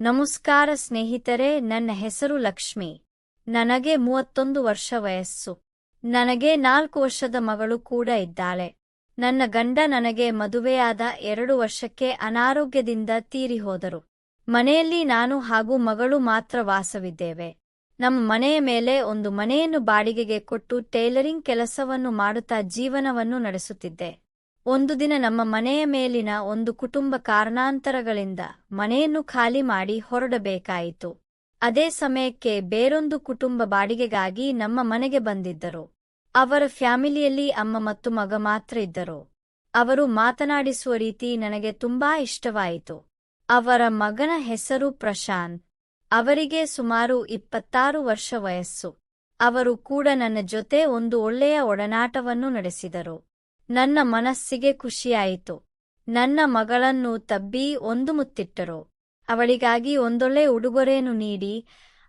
ನಮಸ್ಕಾರ ಸ್ನೇಹಿತರೆ, ನನ್ನ ಹೆಸರು ಲಕ್ಷ್ಮಿ. ನನಗೆ 31 ವರ್ಷ ವಯಸ್ಸು. ನನಗೆ 4 ವರ್ಷದ ಮಗಳು ಕೂಡ ಇದ್ದಾಳೆ. ನನ್ನ ಗಂಡ ನನಗೆ ಮದುವೆಯಾದ 2 ವರ್ಷಕ್ಕೆ ಅನಾರೋಗ್ಯದಿಂದ ತೀರಿಹೋದರು. ಮನೆಯಲ್ಲಿ ನಾನು ಹಾಗೂ ಮಗಳು ಮಾತ್ರ ವಾಸವಿದ್ದೇವೆ. ನಮ್ಮ ಮನೆಯ ಮೇಲೆ ಒಂದು ಮನೆಯನ್ನು ಬಾಡಿಗೆಗೆ ಕೊಟ್ಟು ಟೈಲರಿಂಗ್ ಕೆಲಸವನ್ನು ಮಾಡುತ್ತಾ ಜೀವನವನ್ನು ನಡೆಸುತ್ತಿದ್ದೆ. ಒಂದು ದಿನ ನಮ್ಮ ಮನೆಯ ಮೇಲಿನ ಒಂದು ಕುಟುಂಬ ಕಾರಣಾಂತರಗಳಿಂದ ಮನೆಯನ್ನು ಖಾಲಿ ಮಾಡಿ ಹೊರಡಬೇಕಾಯಿತು. ಅದೇ ಸಮಯಕ್ಕೆ ಬೇರೊಂದು ಕುಟುಂಬ ಬಾಡಿಗೆಗಾಗಿ ನಮ್ಮ ಮನೆಗೆ ಬಂದಿದ್ದರು. ಅವರ ಫ್ಯಾಮಿಲಿಯಲ್ಲಿ ಅಮ್ಮ ಮತ್ತು ಮಗ ಮಾತ್ರ ಇದ್ದರು. ಅವರು ಮಾತನಾಡಿಸುವ ರೀತಿ ನನಗೆ ತುಂಬಾ ಇಷ್ಟವಾಯಿತು. ಅವರ ಮಗನ ಹೆಸರು ಪ್ರಶಾಂತ್. ಅವರಿಗೆ ಸುಮಾರು 26 ವರ್ಷ ವಯಸ್ಸು. ಅವರು ಕೂಡ ನನ್ನ ಜೊತೆ ಒಂದು ಒಳ್ಳೆಯ ಒಡನಾಟವನ್ನು ನಡೆಸಿದರು. ನನ್ನ ಮನಸ್ಸಿಗೆ ಖುಷಿಯಾಯಿತು. ನನ್ನ ಮಗಳನ್ನು ತಬ್ಬಿ ಒಂದು ಮುತ್ತಿಟ್ಟರು. ಅವಳಿಗಾಗಿ ಒಂದೊಳ್ಳೆ ಉಡುಗೊರೆಯನ್ನು ನೀಡಿ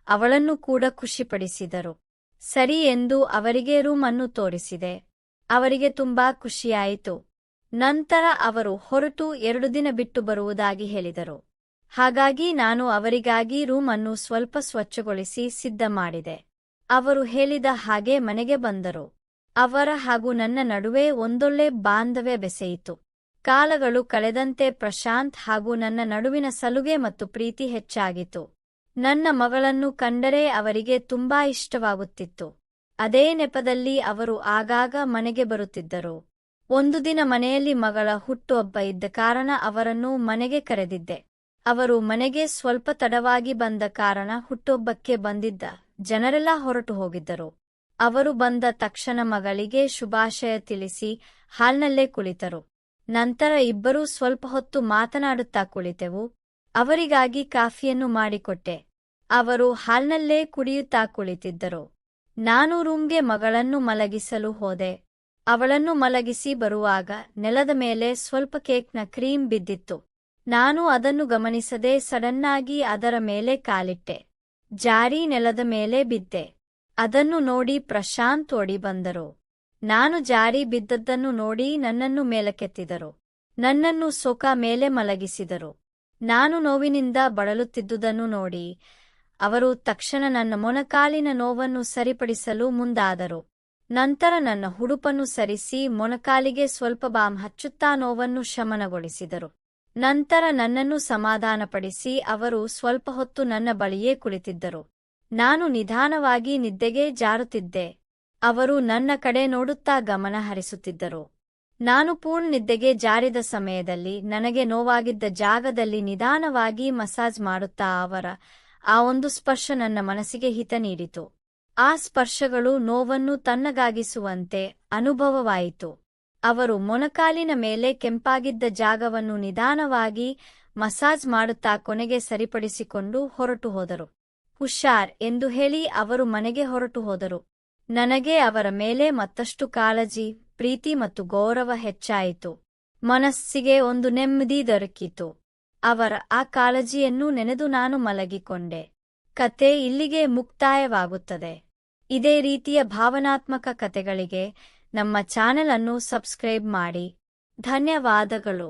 ಅವಳನ್ನು ಕೂಡ ಖುಷಿಪಡಿಸಿದರು. ಸರಿ ಎಂದು ಅವರಿಗೆ ರೂಮ್ ಅನ್ನು ತೋರಿಸಿದೆ. ಅವರಿಗೆ ತುಂಬಾ ಖುಷಿಯಾಯಿತು. ನಂತರ ಅವರು ಹೊರಟು 2 ದಿನ ಬಿಟ್ಟು ಬರುವುದಾಗಿ ಹೇಳಿದರು. ಹಾಗಾಗಿ ನಾನು ಅವರಿಗಾಗಿ ರೂಮ್ ಅನ್ನು ಸ್ವಲ್ಪ ಸ್ವಚ್ಛಗೊಳಿಸಿ ಸಿದ್ಧ ಮಾಡಿದೆ. ಅವರು ಹೇಳಿದ ಹಾಗೆ ಮನೆಗೆ ಬಂದರು. ಅವರ ಹಾಗೂ ನನ್ನ ನಡುವೆ ಒಂದೊಳ್ಳೆ ಬಾಂಧವ್ಯ ಬೆಸೆಯಿತು. ಕಾಲಗಳು ಕಳೆದಂತೆ ಪ್ರಶಾಂತ್ ಹಾಗೂ ನನ್ನ ನಡುವಿನ ಸಲುಗೆ ಮತ್ತು ಪ್ರೀತಿ ಹೆಚ್ಚಾಗಿತು. ನನ್ನ ಮಗಳನ್ನು ಕಂಡರೆ ಅವರಿಗೆ ತುಂಬಾ ಇಷ್ಟವಾಗುತ್ತಿತ್ತು. ಅದೇ ನೆಪದಲ್ಲಿ ಅವರು ಆಗಾಗ ಮನೆಗೆ ಬರುತ್ತಿದ್ದರು. ಒಂದು ದಿನ ಮನೆಯಲ್ಲಿ ಮಗಳ ಹುಟ್ಟುಹಬ್ಬ ಇದ್ದ ಕಾರಣ ಅವರನ್ನು ಮನೆಗೆ ಕರೆದಿದ್ದೆ. ಅವರು ಮನೆಗೆ ಸ್ವಲ್ಪ ತಡವಾಗಿ ಬಂದ ಕಾರಣ ಹುಟ್ಟುಹಬ್ಬಕ್ಕೆ ಬಂದಿದ್ದ ಜನರೆಲ್ಲ ಹೊರಟು ಹೋಗಿದ್ದರು. ಅವರು ಬಂದ ತಕ್ಷಣ ಮಗಳಿಗೆ ಶುಭಾಶಯ ತಿಳಿಸಿ ಹಾಲ್ನಲ್ಲೇ ಕುಳಿತರು. ನಂತರ ಇಬ್ಬರೂ ಸ್ವಲ್ಪ ಹೊತ್ತು ಮಾತನಾಡುತ್ತಾ ಕುಳಿತೆವು. ಅವರಿಗಾಗಿ ಕಾಫಿಯನ್ನು ಮಾಡಿಕೊಟ್ಟೆ. ಅವರು ಹಾಲ್ನಲ್ಲೇ ಕುಡಿಯುತ್ತಾ ಕುಳಿತಿದ್ದರು. ನಾನು ರೂಮ್ಗೆ ಮಗಳನ್ನು ಮಲಗಿಸಲು ಹೋದೆ. ಅವಳನ್ನು ಮಲಗಿಸಿ ಬರುವಾಗ ನೆಲದ ಮೇಲೆ ಸ್ವಲ್ಪ ಕೇಕ್ನ ಕ್ರೀಮ್ ಬಿದ್ದಿತ್ತು. ನಾನು ಅದನ್ನು ಗಮನಿಸದೆ ಸಡನ್ನಾಗಿ ಅದರ ಮೇಲೆ ಕಾಲಿಟ್ಟೆ. ಜಾರಿ ನೆಲದ ಮೇಲೆ ಬಿದ್ದೆ. ಅದನ್ನು ನೋಡಿ ಪ್ರಶಾಂತ್ ಓಡಿ ಬಂದರು. ನಾನು ಜಾರಿ ಬಿದ್ದದ್ದನ್ನು ನೋಡಿ ನನ್ನನ್ನು ಮೇಲಕ್ಕೆತ್ತಿದರು. ನನ್ನನ್ನು ಸೋಫಾ ಮೇಲೆ ಮಲಗಿಸಿದರು. ನಾನು ನೋವಿನಿಂದ ಬಳಲುತ್ತಿದ್ದುದನ್ನು ನೋಡಿ ಅವರು ತಕ್ಷಣ ನನ್ನ ಮೊಣಕಾಲಿನ ನೋವನ್ನು ಸರಿಪಡಿಸಲು ಮುಂದಾದರು. ನಂತರ ನನ್ನ ಉಡುಪನ್ನು ಸರಿಸಿ ಮೊಣಕಾಲಿಗೆ ಸ್ವಲ್ಪ ಬಾಮ್ ಹಚ್ಚುತ್ತಾ ನೋವನ್ನು ಶಮನಗೊಳಿಸಿದರು. ನಂತರ ನನ್ನನ್ನು ಸಮಾಧಾನಪಡಿಸಿ ಅವರು ಸ್ವಲ್ಪ ಹೊತ್ತು ನನ್ನ ಬಳಿಯೇ ಕುಳಿತಿದ್ದರು. ನಾನು ನಿಧಾನವಾಗಿ ನಿದ್ದೆಗೆ ಜಾರುತ್ತಿದ್ದೆ. ಅವರು ನನ್ನ ಕಡೆ ನೋಡುತ್ತಾ ಗಮನ ಹರಿಸುತ್ತಿದ್ದರು. ನಾನು ಪೂರ್ಣ ನಿದ್ದೆಗೆ ಜಾರಿದ ಸಮಯದಲ್ಲಿ ನನಗೆ ನೋವಾಗಿದ್ದ ಜಾಗದಲ್ಲಿ ನಿಧಾನವಾಗಿ ಮಸಾಜ್ ಮಾಡುತ್ತಾ ಅವರ ಆ ಒಂದು ಸ್ಪರ್ಶ ನನ್ನ ಮನಸ್ಸಿಗೆ ಹಿತ ನೀಡಿತು. ಆ ಸ್ಪರ್ಶಗಳು ನೋವನ್ನು ತಣ್ಣಗಾಗಿಸುವಂತೆ ಅನುಭವವಾಯಿತು. ಅವರು ಮೊಣಕಾಲಿನ ಮೇಲೆ ಕೆಂಪಾಗಿದ್ದ ಜಾಗವನ್ನು ನಿಧಾನವಾಗಿ ಮಸಾಜ್ ಮಾಡುತ್ತಾ ಕೊನೆಗೆ ಸರಿಪಡಿಸಿಕೊಂಡು ಹೊರಟು ಹೋದರು. ಹುಷಾರ್ ಎಂದು ಹೇಳಿ ಅವರು ಮನೆಗೆ ಹೊರಟು ಹೋದರು. ನನಗೆ ಅವರ ಮೇಲೆ ಮತ್ತಷ್ಟು ಕಾಳಜಿ, ಪ್ರೀತಿ ಮತ್ತು ಗೌರವ ಹೆಚ್ಚಾಯಿತು. ಮನಸ್ಸಿಗೆ ಒಂದು ನೆಮ್ಮದಿ ದೊರಕಿತು. ಅವರ ಆ ಕಾಳಜಿಯನ್ನು ನೆನೆದು ನಾನು ಮಲಗಿಕೊಂಡೆ. ಕತೆ ಇಲ್ಲಿಗೆ ಮುಕ್ತಾಯವಾಗುತ್ತದೆ. ಇದೇ ರೀತಿಯ ಭಾವನಾತ್ಮಕ ಕತೆಗಳಿಗೆ ನಮ್ಮ ಚಾನೆಲ್ ಅನ್ನು ಸಬ್ಸ್ಕ್ರೈಬ್ ಮಾಡಿ. ಧನ್ಯವಾದಗಳು.